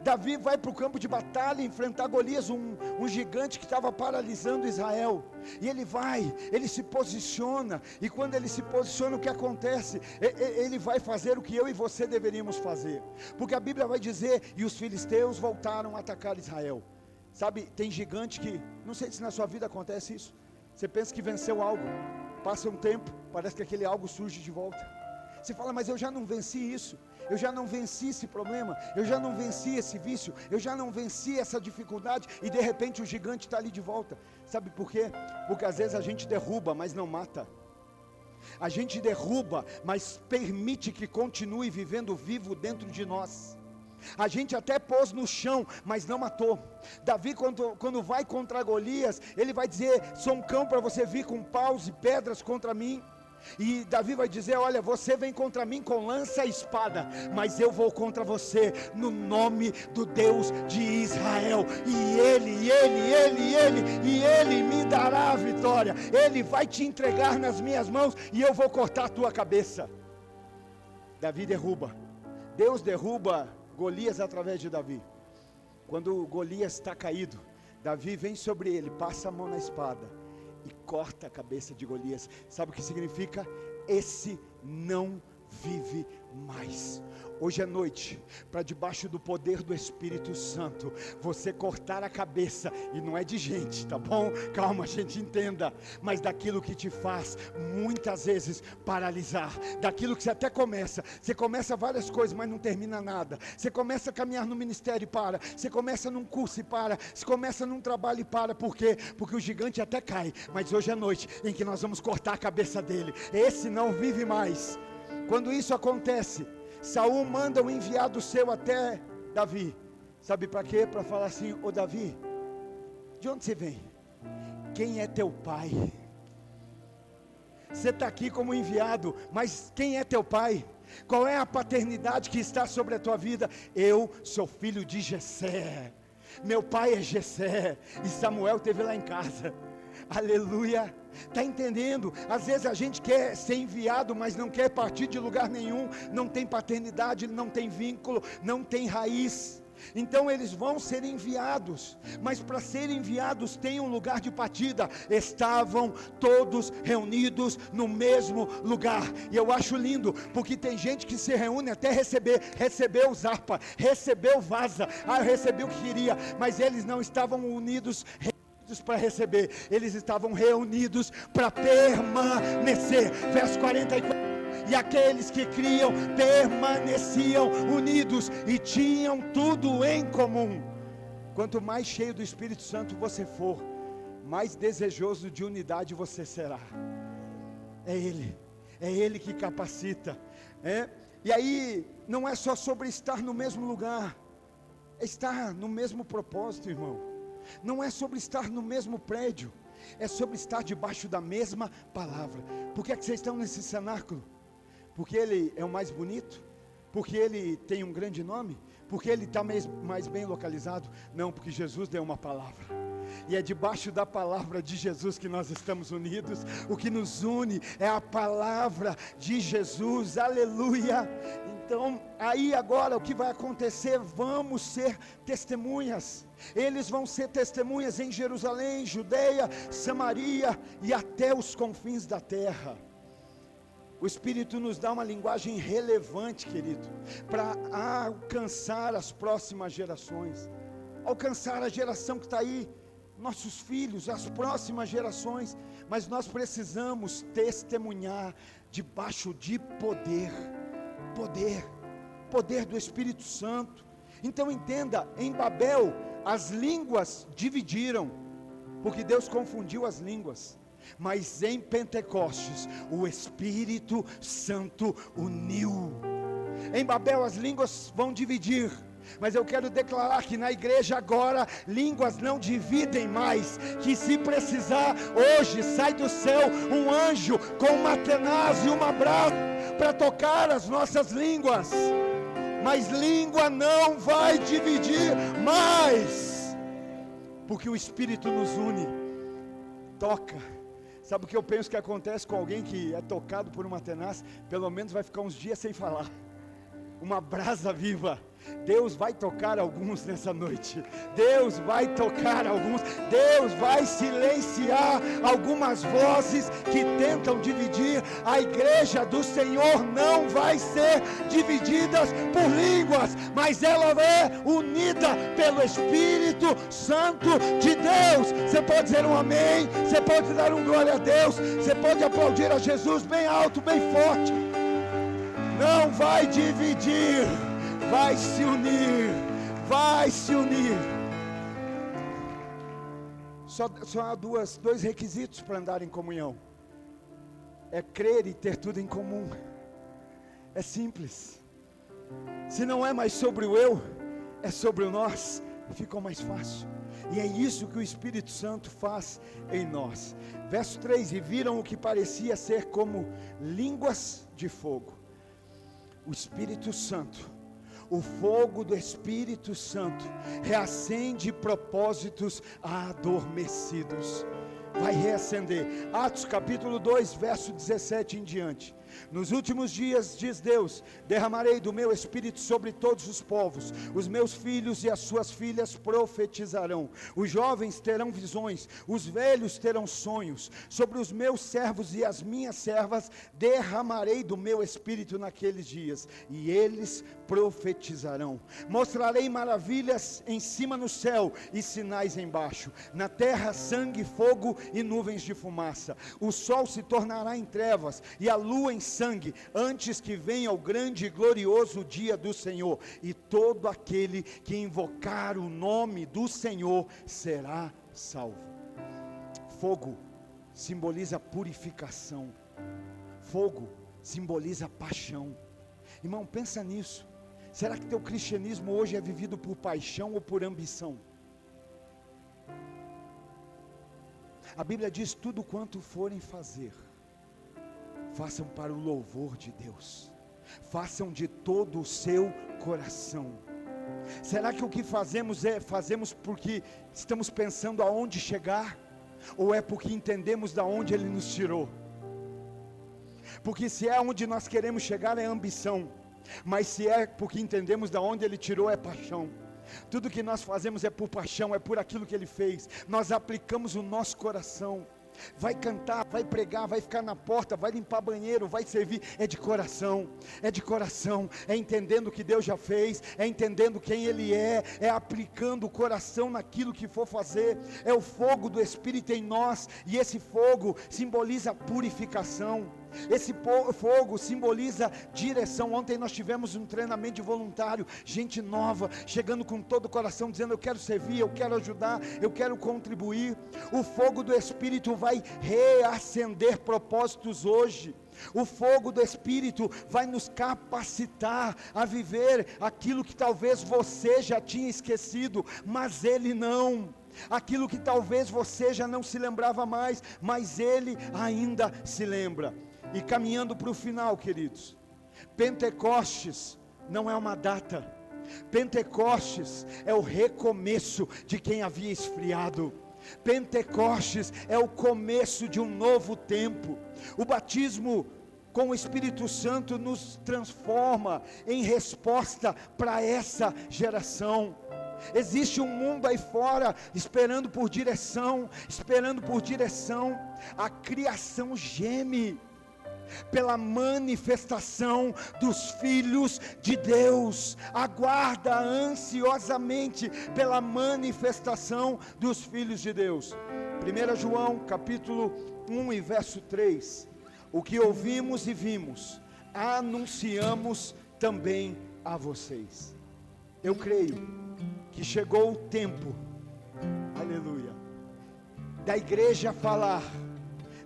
Davi vai para o campo de batalha enfrentar Golias, um gigante que estava paralisando Israel. E ele se posiciona, e quando ele se posiciona, o que acontece? Ele vai fazer o que eu e você deveríamos fazer, porque a Bíblia vai dizer, e os filisteus voltaram a atacar Israel. Sabe, tem gigante que, não sei se na sua vida acontece isso, você pensa que venceu algo, passa um tempo, parece que aquele algo surge de volta. Você fala, mas eu já não venci isso, eu já não venci esse problema, eu já não venci esse vício, eu já não venci essa dificuldade, e de repente o gigante está ali de volta. Sabe por quê? Porque às vezes a gente derruba, mas não mata. A gente derruba, mas permite que continue vivendo vivo dentro de nós. A gente até pôs no chão, mas não matou. Davi, quando vai contra Golias, ele vai dizer, sou um cão para você vir com paus e pedras contra mim. E Davi vai dizer: olha, você vem contra mim com lança e espada, mas eu vou contra você no nome do Deus de Israel, e Ele me dará a vitória. Ele vai te entregar nas minhas mãos, e eu vou cortar a tua cabeça. Davi derruba, Deus derruba Golias através de Davi. Quando Golias está caído, Davi vem sobre ele, passa a mão na espada e corta a cabeça de Golias. Sabe o que significa? Esse não vive mais. Hoje à noite, para debaixo do poder do Espírito Santo, você cortar a cabeça, e não é de gente, tá bom? Calma, gente, entenda, mas daquilo que te faz, muitas vezes, paralisar, daquilo que você até começa, você começa várias coisas, mas não termina nada, você começa a caminhar no ministério e para, você começa num curso e para, você começa num trabalho e para, por quê? Porque o gigante até cai, mas hoje à noite, em que nós vamos cortar a cabeça dele, esse não vive mais. Quando isso acontece, Saul manda um enviado seu até Davi. Sabe para quê? Para falar assim: ô Davi, de onde você vem? Quem é teu pai? Você está aqui como enviado, mas quem é teu pai? Qual é a paternidade que está sobre a tua vida? Eu sou filho de Jessé, meu pai é Jessé, e Samuel esteve lá em casa. Aleluia, está entendendo? Às vezes a gente quer ser enviado, mas não quer partir de lugar nenhum, não tem paternidade, não tem vínculo, não tem raiz. Então eles vão ser enviados, mas para serem enviados tem um lugar de partida. Estavam todos reunidos no mesmo lugar, e eu acho lindo, porque tem gente que se reúne até recebeu zarpa, recebeu vaza, eu recebi o que queria, mas eles não estavam unidos para receber, eles estavam reunidos para permanecer. Verso 44: e aqueles que criam permaneciam unidos e tinham tudo em comum. Quanto mais cheio do Espírito Santo você for, mais desejoso de unidade você será. É Ele que capacita. E aí, não é só sobre estar no mesmo lugar, é estar no mesmo propósito, irmão. Não é sobre estar no mesmo prédio, é sobre estar debaixo da mesma palavra. Por que é que vocês estão nesse cenáculo? Porque ele é o mais bonito? Porque ele tem um grande nome? Porque ele está mais bem localizado? Não, porque Jesus deu uma palavra, e é debaixo da palavra de Jesus que nós estamos unidos. O que nos une é a palavra de Jesus, aleluia. Então, aí agora o que vai acontecer? Vamos ser testemunhas. Eles vão ser testemunhas em Jerusalém, Judeia, Samaria e até os confins da terra. O Espírito nos dá uma linguagem relevante, querido, para alcançar as próximas gerações, alcançar a geração que está aí, nossos filhos, as próximas gerações. Mas nós precisamos testemunhar debaixo de poder do Espírito Santo. Então entenda, em Babel as línguas dividiram, porque Deus confundiu as línguas. Mas em Pentecostes o Espírito Santo uniu. Em Babel as línguas vão dividir, mas eu quero declarar que na igreja agora, línguas não dividem mais. Que se precisar, hoje sai do céu um anjo com uma tenaz e uma brasa para tocar as nossas línguas. Mas língua não vai dividir mais, porque o Espírito nos une. Toca. Sabe o que eu penso que acontece com alguém que é tocado por uma tenaz? Pelo menos vai ficar uns dias sem falar. Uma brasa viva. Deus vai tocar alguns nessa noite. Deus vai tocar alguns. Deus vai silenciar algumas vozes que tentam dividir. A igreja do Senhor não vai ser dividida por línguas, mas ela é unida pelo Espírito Santo de Deus. Você pode dizer um amém? Você pode dar um glória a Deus? Você pode aplaudir a Jesus bem alto, bem forte? Não vai dividir, vai se unir, vai se unir. Só há dois requisitos para andar em comunhão: é crer e ter tudo em comum. É simples. Se não é mais sobre o eu, é sobre o nós, ficou mais fácil. E é isso que o Espírito Santo faz em nós. Verso 3: e viram o que parecia ser como línguas de fogo. O Espírito Santo, o fogo do Espírito Santo, reacende propósitos adormecidos. Vai reacender. Atos capítulo 2, verso 17 em diante. Nos últimos dias, diz Deus, derramarei do meu Espírito sobre todos os povos. Os meus filhos e as suas filhas profetizarão. Os jovens terão visões, os velhos terão sonhos. Sobre os meus servos e as minhas servas derramarei do meu Espírito naqueles dias, e eles profetizarão. Mostrarei maravilhas em cima no céu e sinais embaixo. Na terra sangue, fogo e nuvens de fumaça. O sol se tornará em trevas e a lua em sangue, antes que venha o grande e glorioso dia do Senhor, e todo aquele que invocar o nome do Senhor será salvo. Fogo simboliza purificação. Fogo simboliza paixão. Irmão, pensa nisso. Será que teu cristianismo hoje é vivido por paixão ou por ambição? A Bíblia diz: tudo quanto forem fazer, façam para o louvor de Deus, façam de todo o seu coração. Será que o que fazemos porque estamos pensando aonde chegar, ou é porque entendemos da onde Ele nos tirou? Porque se é onde nós queremos chegar é ambição, mas se é porque entendemos da onde Ele tirou é paixão. Tudo que nós fazemos é por paixão, é por aquilo que Ele fez. Nós aplicamos o nosso coração. Vai cantar, vai pregar, vai ficar na porta, vai limpar banheiro, vai servir, é de coração, é entendendo o que Deus já fez, é entendendo quem Ele é aplicando o coração naquilo que for fazer. É o fogo do Espírito em nós, e esse fogo simboliza purificação. Esse fogo simboliza direção. Ontem nós tivemos um treinamento de voluntário, gente nova, chegando com todo o coração, dizendo: eu quero servir, eu quero ajudar, eu quero contribuir. O fogo do Espírito vai reacender propósitos hoje. O fogo do Espírito vai nos capacitar a viver aquilo que talvez você já tinha esquecido, mas Ele não. Aquilo que talvez você já não se lembrava mais, mas Ele ainda se lembra. E caminhando para o final, queridos, Pentecostes não é uma data. Pentecostes é o recomeço de quem havia esfriado. Pentecostes é o começo de um novo tempo. O batismo com o Espírito Santo nos transforma em resposta para essa geração. Existe um mundo aí fora esperando por direção. A criação geme pela manifestação dos filhos de Deus, aguarda ansiosamente pela manifestação dos filhos de Deus. 1 João capítulo 1 e verso 3: o que ouvimos e vimos, anunciamos também a vocês. Eu creio que chegou o tempo, aleluia, da igreja falar,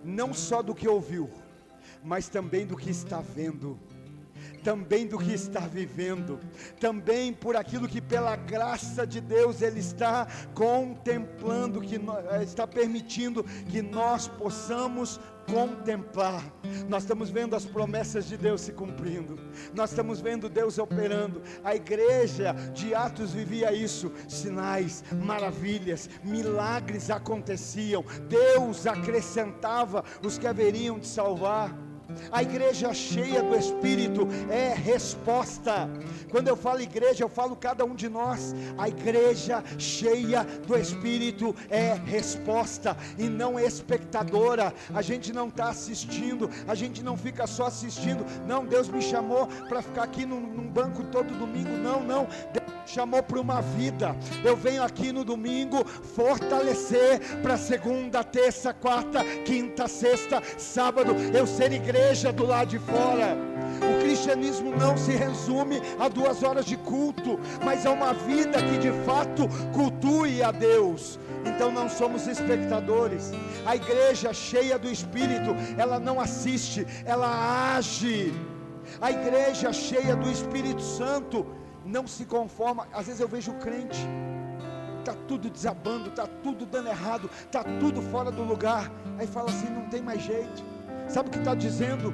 não só do que ouviu, mas também do que está vendo, também do que está vivendo, também por aquilo que pela graça de Deus Ele está contemplando, que está permitindo que nós possamos contemplar. Nós estamos vendo as promessas de Deus se cumprindo, nós estamos vendo Deus operando. A igreja de Atos vivia isso: sinais, maravilhas, milagres aconteciam, Deus acrescentava os que haveriam de salvar. A igreja cheia do Espírito é resposta. Quando eu falo igreja, eu falo cada um de nós. A igreja cheia do Espírito é resposta e não espectadora. A gente não está assistindo, a gente não fica só assistindo. Não, Deus me chamou para ficar aqui num banco todo domingo. Não, Deus me chamou para uma vida. Eu venho aqui no domingo fortalecer para segunda, terça, quarta, quinta, sexta, sábado eu ser igreja do lado de fora. O cristianismo não se resume a 2 horas de culto, mas é uma vida que de fato cultue a Deus. Então não somos espectadores. A igreja cheia do Espírito, ela não assiste, ela age. A igreja cheia do Espírito Santo não se conforma. Às vezes eu vejo crente está tudo desabando, está tudo dando errado, está tudo fora do lugar. Aí fala assim, não tem mais jeito. Sabe o que está dizendo?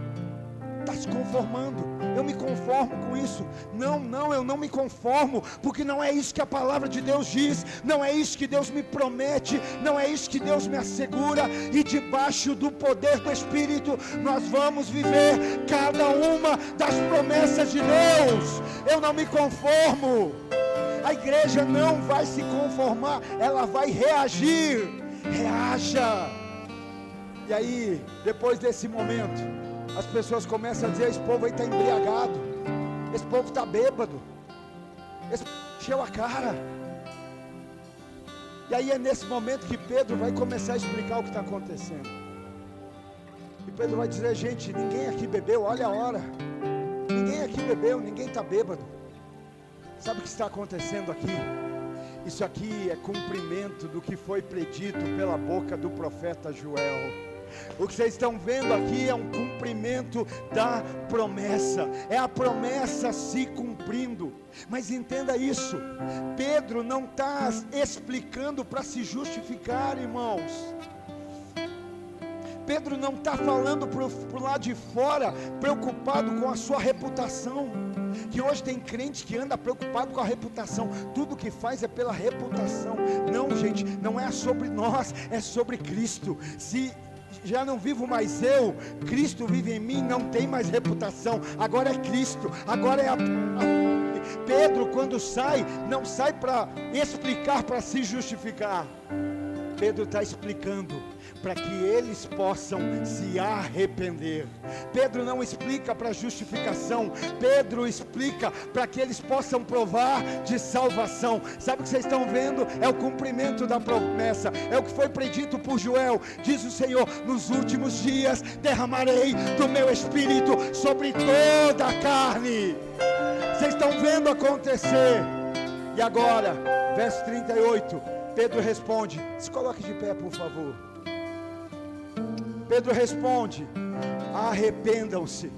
Está se conformando. Eu me conformo com isso. Não, eu não me conformo, porque não é isso que a palavra de Deus diz, não é isso que Deus me promete, não é isso que Deus me assegura. E debaixo do poder do Espírito nós vamos viver cada uma das promessas de Deus. Eu não me conformo. A igreja não vai se conformar, ela vai reagir. Reaja. E aí, depois desse momento, as pessoas começam a dizer, esse povo aí está embriagado, esse povo está bêbado, esse povo encheu a cara. E aí é nesse momento que Pedro vai começar a explicar o que está acontecendo. E Pedro vai dizer, gente, ninguém aqui bebeu, olha a hora, ninguém aqui bebeu, ninguém está bêbado. Sabe o que está acontecendo aqui? Isso aqui é cumprimento do que foi predito pela boca do profeta Joel. O que vocês estão vendo aqui é um cumprimento da promessa, é a promessa se cumprindo. Mas entenda isso, Pedro não está explicando para se justificar, irmãos. Pedro não está falando para o lado de fora, preocupado com a sua reputação. Que hoje tem crente que anda preocupado com a reputação, tudo que faz é pela reputação. Não, gente, não é sobre nós, é sobre Cristo. Se já não vivo mais eu, Cristo vive em mim, não tem mais reputação, agora é Cristo, agora é Pedro quando sai, não sai para explicar, para se justificar. Pedro está explicando para que eles possam se arrepender. Pedro não explica para justificação, Pedro explica para que eles possam provar de salvação. Sabe o que vocês estão vendo? É o cumprimento da promessa, é o que foi predito por Joel. Diz o Senhor, nos últimos dias derramarei do meu espírito sobre toda a carne. Vocês estão vendo acontecer. E agora, verso 38, Pedro responde, se coloque de pé por favor. Pedro responde, arrependam-se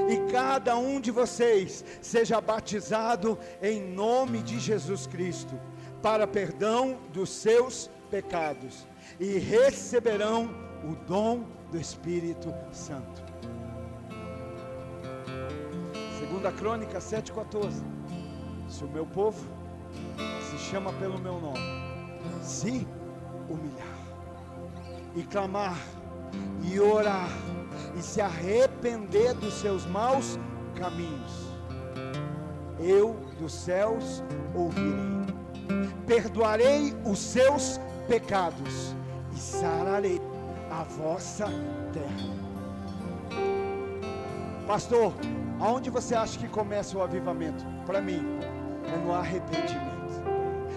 e cada um de vocês seja batizado em nome de Jesus Cristo, para perdão dos seus pecados, e receberão o dom do Espírito Santo. 2 Crônicas 7,14. Se o meu povo se chama pelo meu nome, se humilhar e clamar e orar e se arrepender dos seus maus caminhos, eu dos céus ouvirei, perdoarei os seus pecados e sararei a vossa terra. Pastor, aonde você acha que começa o avivamento? Para mim, é no arrependimento.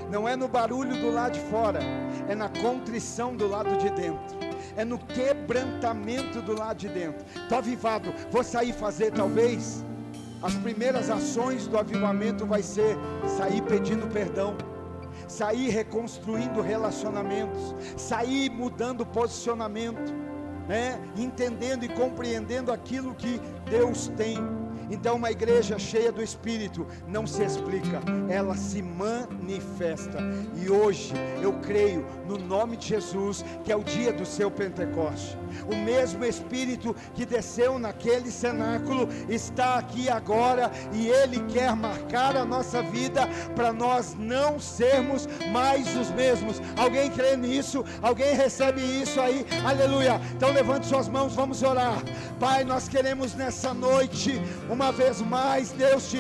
Não é no barulho do lado de fora, é na contrição do lado de dentro, é no quebrantamento do lado de dentro. Estou avivado, vou sair fazer talvez. As primeiras ações do avivamento vai ser sair pedindo perdão, sair reconstruindo relacionamentos, sair mudando posicionamento, entendendo e compreendendo aquilo que Deus tem. Então uma igreja cheia do Espírito não se explica, ela se manifesta. E hoje eu creio no nome de Jesus que é o dia do seu Pentecoste. O mesmo Espírito que desceu naquele cenáculo está aqui agora, e Ele quer marcar a nossa vida para nós não sermos mais os mesmos. Alguém crê nisso? Alguém recebe isso aí? Aleluia! Então levante suas mãos, vamos orar. Pai, nós queremos nessa noite, uma vez mais, Deus te